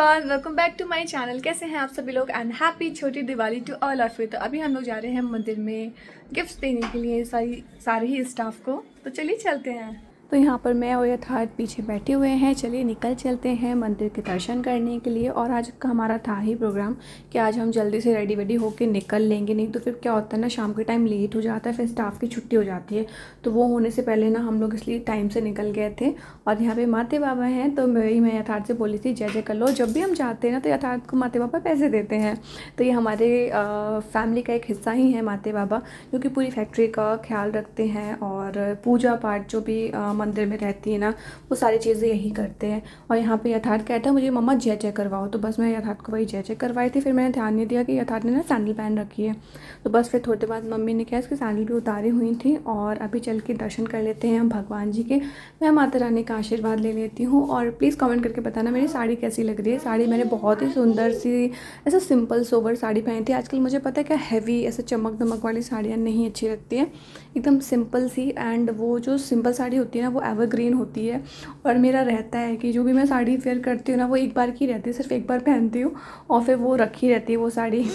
Everyone, welcome back to my channel. कैसे हैं आप सभी लोग एंड हैप्पी छोटी Diwali to all of you. तो अभी हम लोग जा रहे हैं मंदिर में गिफ्ट्स देने के लिए सारे ही स्टाफ को। तो चलिए चलते हैं। तो यहाँ पर मैं और यथार्थ पीछे बैठे हुए हैं। चलिए निकल चलते हैं मंदिर के दर्शन करने के लिए। और आज का हमारा था ही प्रोग्राम कि आज हम जल्दी से रेडी वेडी होकर निकल लेंगे, नहीं तो फिर क्या होता है ना, शाम के टाइम लेट हो जाता है, फिर स्टाफ की छुट्टी हो जाती है। तो वो होने से पहले ना हम लोग इसलिए टाइम से निकल गए थे। और यहाँ पे माते बाबा हैं, तो मैं यथार्थ से बोली थी जय जय कर लो। जब भी हम जाते हैं ना तो यथार्थ को माते बाबा पैसे देते हैं। तो ये हमारे फैमिली का एक हिस्सा ही है माते बाबा, जो कि पूरी फैक्ट्री का ख्याल रखते हैं। और पूजा पाठ जो भी मंदिर में रहती है ना, वो सारी चीज़ें यही करते हैं। और यहाँ पे यथार्थ कहता है मुझे मम्मा जय जय करवाओ, तो बस मैं यथार्थ को वही जय जय करवाई थी। फिर मैंने ध्यान नहीं दिया कि यथार्थ ने ना सैंडल पहन रखी है। तो बस फिर थोड़ी देर बाद मम्मी ने क्या इसकी सैंडल भी उतारी हुई थी। और अभी चल के दर्शन कर लेते हैं हम भगवान जी के। मैं माता रानी का आशीर्वाद ले लेती हूँ। और प्लीज़ कमेंट करके बताना मेरी साड़ी कैसी लग रही है। साड़ी मैंने बहुत ही सुंदर सी ऐसा सिंपल सोबर साड़ी पहनी थी। आजकल मुझे पता है क्या हैवी ऐसे चमक दमक वाली साड़ियाँ नहीं अच्छी लगती हैं, एकदम सिंपल सी। एंड वो जो सिंपल साड़ी होती है ना, वो एवरग्रीन होती है। और मेरा रहता है कि जो भी मैं साड़ी वेयर करती हूँ ना, वो एक बार की रहती है, सिर्फ एक बार पहनती हूँ और फिर वो रखी रहती है वो साड़ी।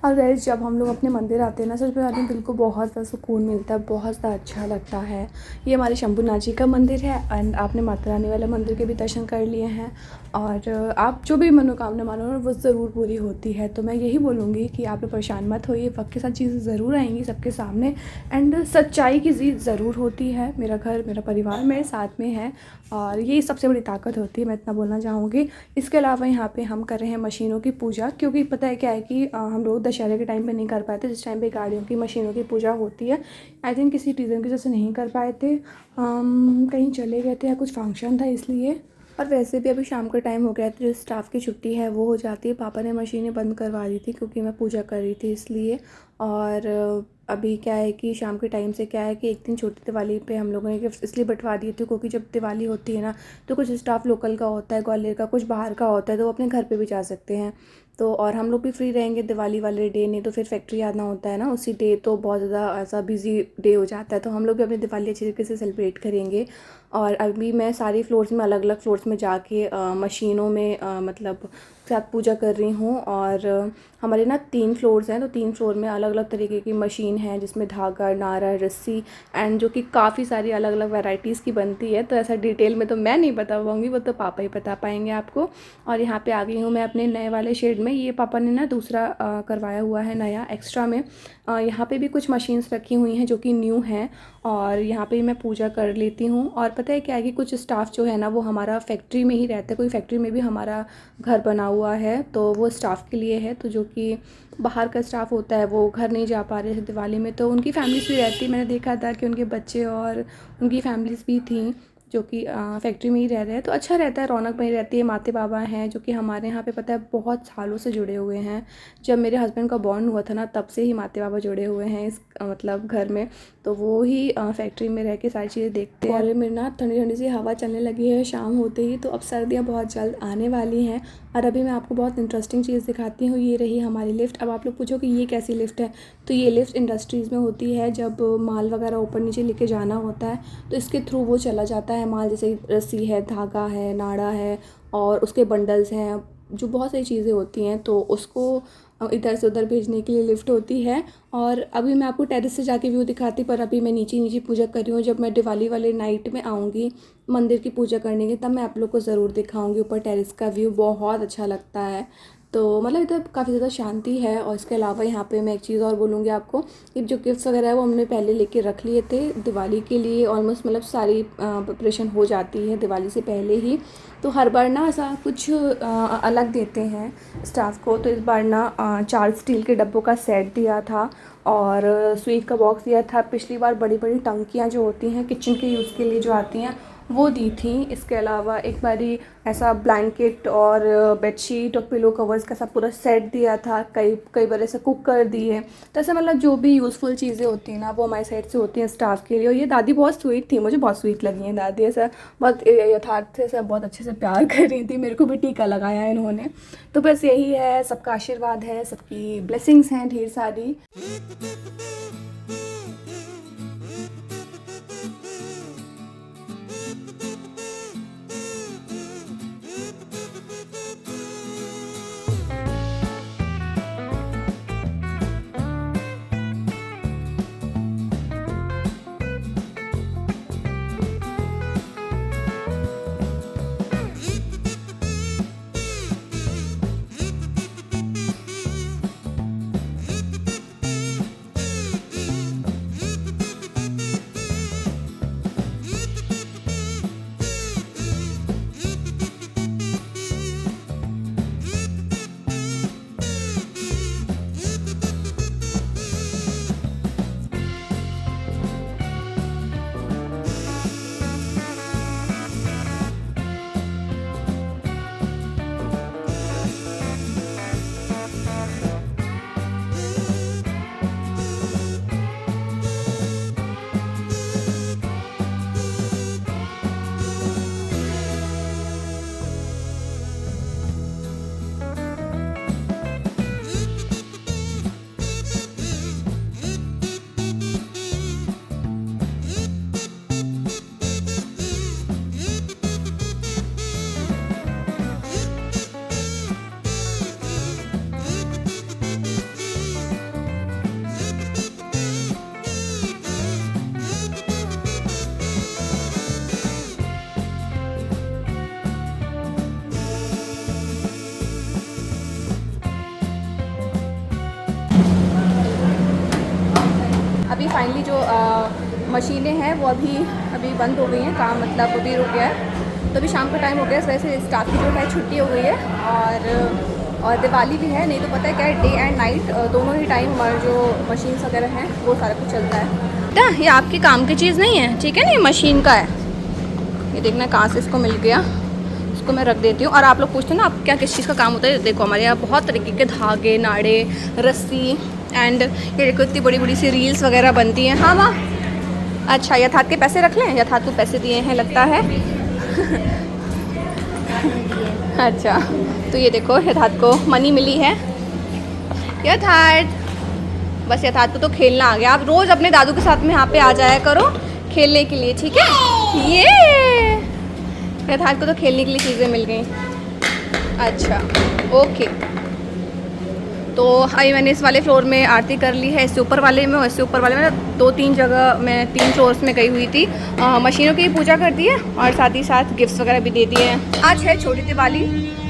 और गाइस जब हम लोग अपने मंदिर आते हैं ना, सच में आते हैं, दिल को बहुत ज़्यादा सुकून मिलता है, बहुत ज़्यादा अच्छा लगता है। ये हमारे शंभूनाथ जी का मंदिर है। एंड आपने माता रानी वाले मंदिर के भी दर्शन कर लिए हैं। और आप जो भी मनोकामना मानो वो ज़रूर पूरी होती है। तो मैं यही बोलूँगी कि आप लोग परेशान मत होइए, वक्त के साथ चीज़ें ज़रूर आएंगी सबके सामने। एंड सच्चाई की जीत ज़रूर होती है। मेरा घर, मेरा परिवार मेरे साथ में है और यही सबसे बड़ी ताकत होती है, मैं इतना बोलना चाहूँगी। इसके अलावा यहाँ पे हम कर रहे हैं मशीनों की पूजा, क्योंकि पता है क्या है कि हम लोग दशहरे के टाइम पे नहीं कर पाए थे, जिस टाइम पे गाड़ियों की मशीनों की पूजा होती है। आई थिंक किसी रीज़न की वजह से नहीं कर पाए थे, कहीं चले गए थे या कुछ फंक्शन था इसलिए। और वैसे भी अभी शाम का टाइम हो गया था, जो स्टाफ की छुट्टी है वो हो जाती है। पापा ने मशीनें बंद करवा दी थी क्योंकि मैं पूजा कर रही थी इसलिए। और अभी क्या है कि शाम के टाइम से क्या है कि एक दिन छोटी दिवाली पे हम लोगों ने गिफ्ट इसलिए बंटवा दिए थे क्योंकि जब दिवाली होती है ना, तो कुछ स्टाफ लोकल का होता है, ग्वालियर का, कुछ बाहर का होता है, तो वो अपने घर पे भी जा सकते हैं। तो और हम लोग भी फ्री रहेंगे दिवाली वाले डे, नहीं तो फिर फैक्ट्री आना होता है ना उसी डे, तो बहुत ज़्यादा ऐसा बिजी डे हो जाता है। तो हम लोग भी अपनी दिवाली अच्छी तरीके से सेलिब्रेट करेंगे। और अभी मैं सारी फ्लोर्स में, अलग अलग फ्लोर्स में जाके मशीनों में मतलब साथ पूजा कर रही हूँ। और हमारे ना 3 फ्लोर्स हैं, तो 3 फ्लोर में अलग अलग तरीके की मशीन है, जिसमें धागा, नारा, रस्सी एंड जो कि काफ़ी सारी अलग अलग वैराइटीज़ की बनती है। तो ऐसा डिटेल में तो मैं नहीं बता पाऊँगी, वो तो पापा ही बता पाएंगे आपको। और यहाँ पे आ गई हूँ मैं अपने नए वाले शेड में। ये पापा ने ना दूसरा करवाया हुआ है नया एक्स्ट्रा में। यहाँ पे भी कुछ मशीन्स रखी हुई हैं जो कि न्यू हैं। और यहाँ पे मैं पूजा कर लेती हूँ। और पता है क्या है कि कुछ स्टाफ जो है ना, वो हमारा फैक्ट्री में ही रहता है। कोई फैक्ट्री में भी हमारा घर बना हुआ है, तो वो स्टाफ के लिए है। तो जो कि बाहर का स्टाफ होता है वो घर नहीं जा पा रहे थे दिवाली में, तो उनकी फैमिलीज़ भी रहती, मैंने देखा था कि उनके बच्चे और उनकी फैमिलीज़ भी थी जो कि फैक्ट्री में ही रह रहे हैं। तो अच्छा रहता है, रौनक बनी रहती है। माते बाबा हैं जो कि हमारे यहाँ पे पता है बहुत सालों से जुड़े हुए हैं। जब मेरे हस्बैंड का बॉर्न हुआ था ना, तब से ही माते बाबा जुड़े हुए हैं इस मतलब घर में। तो वो ही फैक्ट्री में रह के सारी चीज़ें देखते हैं। और मेरे ना ठंडी ठंडी सी हवा चलने लगी है शाम होते ही, तो अब सर्दियाँ बहुत जल्द आने वाली हैं। और अभी मैं आपको बहुत इंटरेस्टिंग चीज़ दिखाती हूँ। ये रही हमारी लिफ्ट। अब आप लोग पूछो कि ये कैसी लिफ्ट है, तो ये लिफ्ट इंडस्ट्रीज़ में होती है। जब माल वगैरह ऊपर नीचे लेके जाना होता है तो इसके थ्रू वो चला जाता है माल, जैसे रस्सी है, धागा है, नाड़ा है और उसके बंडल्स हैं, जो बहुत सारी चीज़ें होती हैं, तो उसको इधर से उधर भेजने के लिए लिफ्ट होती है। और अभी मैं आपको टेरेस से जाके व्यू दिखाती, पर अभी मैं नीचे नीचे पूजा कर रही हूँ। जब मैं दिवाली वाले नाइट में आऊँगी मंदिर की पूजा करने के, तब मैं आप लोग को ज़रूर दिखाऊंगी ऊपर टेरेस का व्यू, बहुत अच्छा लगता है। तो मतलब इधर काफ़ी ज़्यादा शांति है। और इसके अलावा यहाँ पे मैं एक चीज़ और बोलूँगी आपको कि जो गिफ्ट्स वगैरह है वो हमने पहले लेके रख लिए थे दिवाली के लिए। ऑलमोस्ट मतलब सारी प्रिपरेशन हो जाती है दिवाली से पहले ही। तो हर बार ना ऐसा कुछ अलग देते हैं स्टाफ को। तो इस बार ना 4 स्टील के डब्बों का सेट दिया था और स्वीट का बॉक्स दिया था। पिछली बार बड़ी बड़ी टंकियाँ जो होती हैं किचन के यूज़ के लिए जो आती हैं वो दी थी। इसके अलावा एक बारी ऐसा ब्लैंकेट और बेडशीट और पिलो कवर्स का सब पूरा सेट दिया था। कई बार ऐसे कुकर दिए। तो ऐसे मतलब जो भी यूज़फुल चीज़ें होती हैं ना वो हमारी साइड से होती हैं स्टाफ के लिए। और ये दादी बहुत स्वीट थी, मुझे बहुत स्वीट लगी हैं दादी। ऐसा बहुत यथार्थ से बहुत अच्छे से प्यार कर रही थी। मेरे को भी टीका लगाया इन्होंने। तो बस यही है, सबका आशीर्वाद है, सबकी ब्लेसिंग्स हैं ढेर सारी। अभी फाइनली जो मशीनें हैं वो अभी बंद हो गई हैं, काम मतलब अभी रुक गया है। तो अभी शाम का टाइम हो गया, इस वजह से स्टाफ की जो है छुट्टी हो गई है। और दिवाली भी है, नहीं तो पता है क्या है, डे एंड नाइट दोनों ही टाइम हमारे जो मशीन्स वगैरह हैं वो सारा कुछ चलता है। क्या ये आपके काम की चीज़ नहीं है, ठीक है ना, ये मशीन का है। ये देखना कहाँ से इसको मिल गया, इसको मैं रख देती हूँ। और आप लोग पूछते हैं ना आप क्या किस चीज़ का काम होता है, देखो हमारे यहाँ बहुत तरीके के धागे, नाड़े, रस्सी एंड ये देखो इतनी बड़ी बड़ी सी रील्स वगैरह बनती हैं। हाँ माँ, अच्छा यथार्थ के पैसे रख लें, यथार्थ को पैसे दिए हैं लगता है। अच्छा तो ये देखो यथार्थ को मनी मिली है। यथार्थ, बस यथार्थ को तो खेलना आ गया। आप रोज़ अपने दादू के साथ में यहाँ पे आ जाया करो खेलने के लिए, ठीक है। ये यथार्थ को तो खेलने के लिए चीज़ें मिल गई। अच्छा ओके, तो अभी मैंने इस वाले फ्लोर में आरती कर ली है। इससे ऊपर वाले में और इससे ऊपर वाले में 2-3 जगह मैं 3 फ्लोर्स में गई हुई थी। मशीनों की पूजा कर दी है और साथ ही साथ गिफ्ट्स वगैरह भी दे दिए हैं। आज है छोटी दिवाली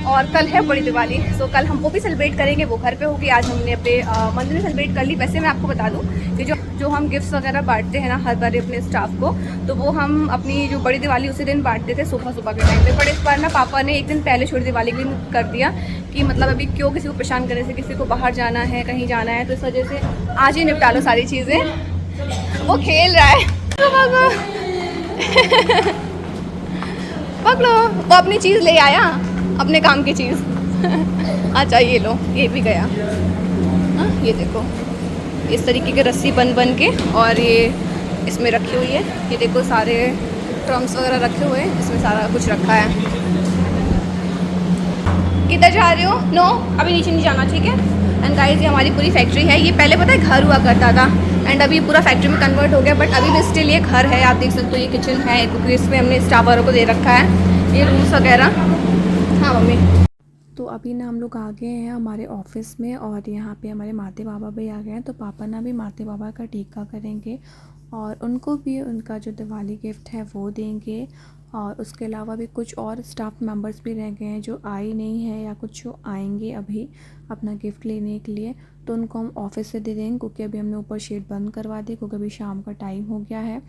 और कल है बड़ी दिवाली, तो कल हम वो भी सेलिब्रेट करेंगे, वो घर पे होगी। आज हमने अपने मंदिर में सेलिब्रेट कर ली। वैसे मैं आपको बता दूं कि जो हम गिफ्ट्स वगैरह बांटते हैं ना हर बार अपने स्टाफ को, तो वो हम अपनी जो बड़ी दिवाली उसी दिन बांटते थे सुबह के टाइम पे। बट इस बार ना पापा ने एक दिन पहले छोटी दिवाली के दिन कर दिया कि मतलब अभी क्यों किसी को परेशान करने से, किसी को बाहर जाना है, कहीं जाना है, तो इस वजह से आज ही निपटा लो सारी चीज़ें। वो खेल रहा है पकड़ो, वो अपनी चीज़ ले आया, अपने काम की चीज़। अच्छा ये लो, ये भी गया। हाँ ये देखो इस तरीके के रस्सी बन के और ये इसमें रखी हुई है। ये देखो सारे ड्रम्स वगैरह रखे हुए हैं, इसमें सारा कुछ रखा है। किधर जा रहे हो? नो अभी नीचे नहीं जाना, ठीक है। एंड गाइस ये हमारी पूरी फैक्ट्री है। ये पहले पता है घर हुआ करता था एंड अभी पूरा फैक्ट्री में कन्वर्ट हो गया, बट अभी भी स्टिल ये घर है। आप देख सकते हो ये किचन है क्योंकि इसमें हमने स्टाफ वालों को दे रखा है ये रूम्स वगैरह। हाँ मम्मी। तो अभी ना हम लोग आ गए हैं हमारे ऑफिस में और यहाँ पे हमारे माते बाबा भी आ गए हैं। तो पापा ना भी माते बाबा का टीका करेंगे और उनको भी उनका जो दिवाली गिफ्ट है वो देंगे। और उसके अलावा भी कुछ और स्टाफ मेंबर्स भी रह गए हैं जो आए नहीं हैं या कुछ जो आएंगे अभी अपना गिफ्ट लेने के लिए, तो उनको हम ऑफिस से दे देंगे क्योंकि अभी हमने ऊपर शेड बंद करवा दी क्योंकि अभी शाम का टाइम हो गया है,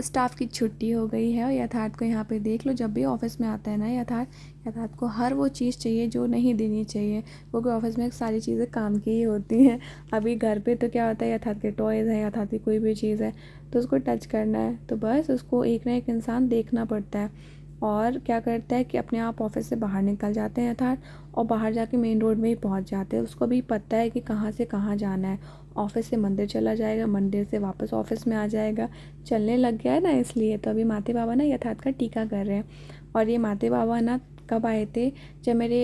स्टाफ की छुट्टी हो गई है। और यथार्थ को यहाँ पे देख लो, जब भी ऑफिस में आता है ना यथार्थ को हर वो चीज़ चाहिए जो नहीं देनी चाहिए, क्योंकि ऑफिस में सारी चीज़ें काम की ही होती हैं। अभी घर पे तो क्या होता है, यथार्थ के टॉयज़ है, यथार्थ की कोई भी चीज़ है तो उसको टच करना है, तो बस उसको एक ना एक इंसान देखना पड़ता है। और क्या करता है कि अपने आप ऑफिस से बाहर निकल जाते हैं यथार्थ, और बाहर जाके मेन रोड में ही पहुंच जाते हैं। उसको भी पता है कि कहाँ से कहाँ जाना है, ऑफिस से मंदिर चला जाएगा, मंदिर से वापस ऑफिस में आ जाएगा, चलने लग गया है ना इसलिए। तो अभी माते बाबा ना यथार्थ का टीका कर रहे हैं। और ये माते बाबा ना कब आए थे, जब मेरे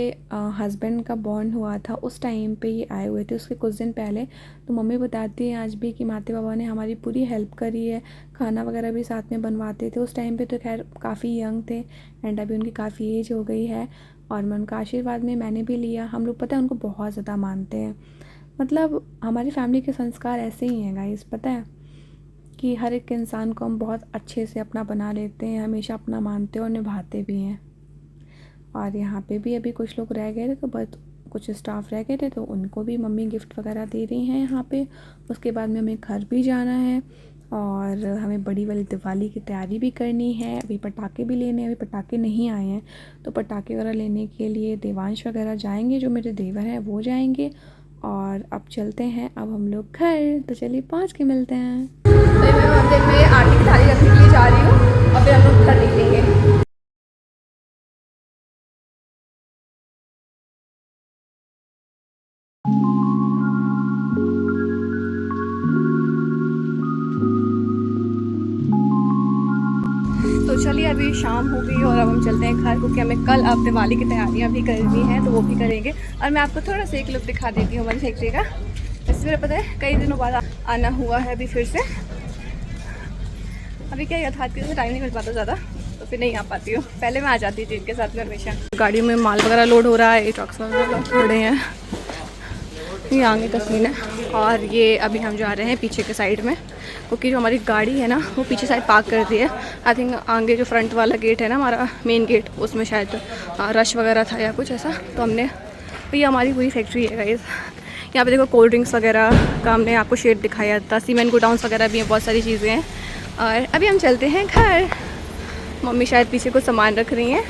हस्बैंड का बॉर्न हुआ था उस टाइम पे ये आए हुए थे, उसके कुछ दिन पहले। तो मम्मी बताती है आज भी कि माते बाबा ने हमारी पूरी हेल्प करी है, खाना वगैरह भी साथ में बनवाते थे। उस टाइम पे तो खैर काफ़ी यंग थे एंड अभी उनकी काफ़ी एज हो गई है, और मैं उनका आशीर्वाद में मैंने भी लिया। हम लोग पता है उनको बहुत ज़्यादा मानते हैं, मतलब हमारी फैमिली के संस्कार ऐसे ही हैं गाइस, पता है कि हर एक इंसान को हम बहुत अच्छे से अपना बना लेते हैं, हमेशा अपना मानते हैं और निभाते भी हैं। और यहाँ पे भी अभी कुछ लोग रह गए थे तो बस कुछ स्टाफ रह गए थे तो उनको भी मम्मी गिफ्ट वगैरह दे रही हैं यहाँ पे। उसके बाद में हमें घर भी जाना है और हमें बड़ी वाली दिवाली की तैयारी भी करनी है। अभी पटाखे भी लेने हैं, अभी पटाखे नहीं आए हैं तो पटाखे वगैरह लेने के लिए देवांश वगैरह जाएंगे, जो मेरे देवर हैं वो जाएंगे। और अब चलते हैं अब हम लोग घर, तो चलिए पहुँच के मिलते हैं। तो मैं मंदिर में आरती की थाली रखने के लिए जा रही हूँ और फिर हम लोग घर निकलेंगे। तो चलिए अभी शाम हो गई और अब हम चलते हैं घर, क्योंकि हमें कल अब दिवाली की तैयारियां भी करनी हैं तो वो भी करेंगे। और मैं आपको थोड़ा सा एक लुक दिखा देती हूँ हमारी फैक्ट्री का। इससे मेरा पता है कई दिनों बाद आना हुआ है अभी फिर से। अभी क्या यथार्थ के टाइम नहीं मिल पाता ज़्यादा तो फिर नहीं आ पाती हूँ, पहले मैं आ जाती थी इनके साथ में हमेशा। गाड़ी में माल वगैरह लोड हो रहा है, ये ट्रक्स वगैरह खड़े हैं, ये आगे का सीन है। और ये अभी हम जा रहे हैं पीछे के साइड में, क्योंकि जो हमारी गाड़ी है ना वो पीछे साइड पार्क कर दी है। आई थिंक आगे जो फ्रंट वाला गेट है ना हमारा मेन गेट, उसमें शायद रश वगैरह था या कुछ ऐसा, तो हमने, तो ये हमारी पूरी फैक्ट्री है गाइस। यहाँ पे देखो कोल्ड ड्रिंक्स वगैरह का हमने आपको शेड दिखाया था, सीमेंट गोडाउंस वगैरह भी हैं, बहुत सारी चीज़ें हैं। और अभी हम चलते हैं घर। मम्मी शायद पीछे कुछ सामान रख रही हैं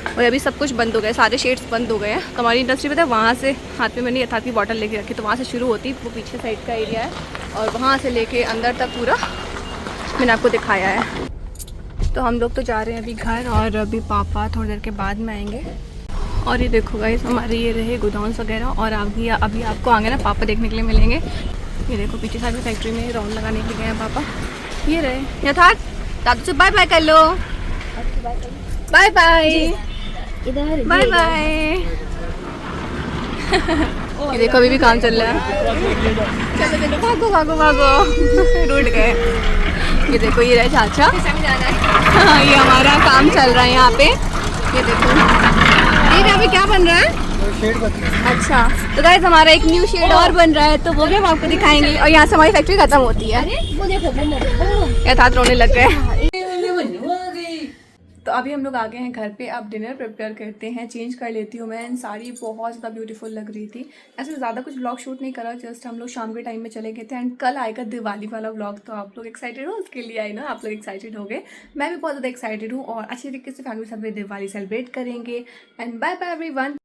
और अभी सब कुछ बंद हो गया, सारे शेड्स बंद हो गए हैं। तो हमारी इंडस्ट्री पता है वहाँ से, हाथ में मैंने यथार्थ की बॉटल लेके रखी तो वहाँ से शुरू होती, वो पीछे साइड का एरिया है और वहाँ से लेके अंदर तक पूरा मैंने आपको दिखाया है। तो हम लोग तो जा रहे हैं अभी घर और अभी पापा थोड़ी देर के बाद में आएंगे। और ये देखो गाइस हमारे ये रहे गोडाउन्स वगैरह, और अभी आपको आगे ना पापा देखने के लिए मिलेंगे। ये देखो पीछे साइड में फैक्ट्री में राउंड लगाने के लिए गए हैं पापा। ये रहे यथार्थ, दादू से बाय बाय कर लो, बाय बाय बाय बाय। ये देखो अभी भी काम चल रहा है, चलो चलो भागो भागो भागो रूठ गए। ये देखो ये रहे चाचा, ये हमारा काम चल रहा है यहाँ पे। ये देखो ये यहाँ पे क्या बन रहा है, शेड बन रहा है। अच्छा तो गाइस हमारा एक न्यू शेड और बन रहा है तो वो भी हम आपको दिखाएंगे। और यहाँ से हमारी फैक्ट्री खत्म होती है। यथार्थ रोने लग गए। तो अभी हम लोग आ गए हैं घर पे, अब डिनर प्रिपेयर करते हैं। चेंज कर लेती हूँ मैं, साड़ी बहुत ज़्यादा ब्यूटीफुल लग रही थी। ऐसे ज़्यादा कुछ व्लॉग शूट नहीं करा, जस्ट हम लोग शाम के टाइम में चले गए थे। एंड कल आएगा दिवाली वाला व्लॉग, तो आप लोग एक्साइटेड हो उसके लिए? आई नो आप लोग एक्साइटेड हो गए, मैं भी बहुत ज़्यादा एक्साइटेड हूँ और अच्छी तरीके से फैमिली के साथ दिवाली सेलिब्रेट करेंगे। And bye bye everyone.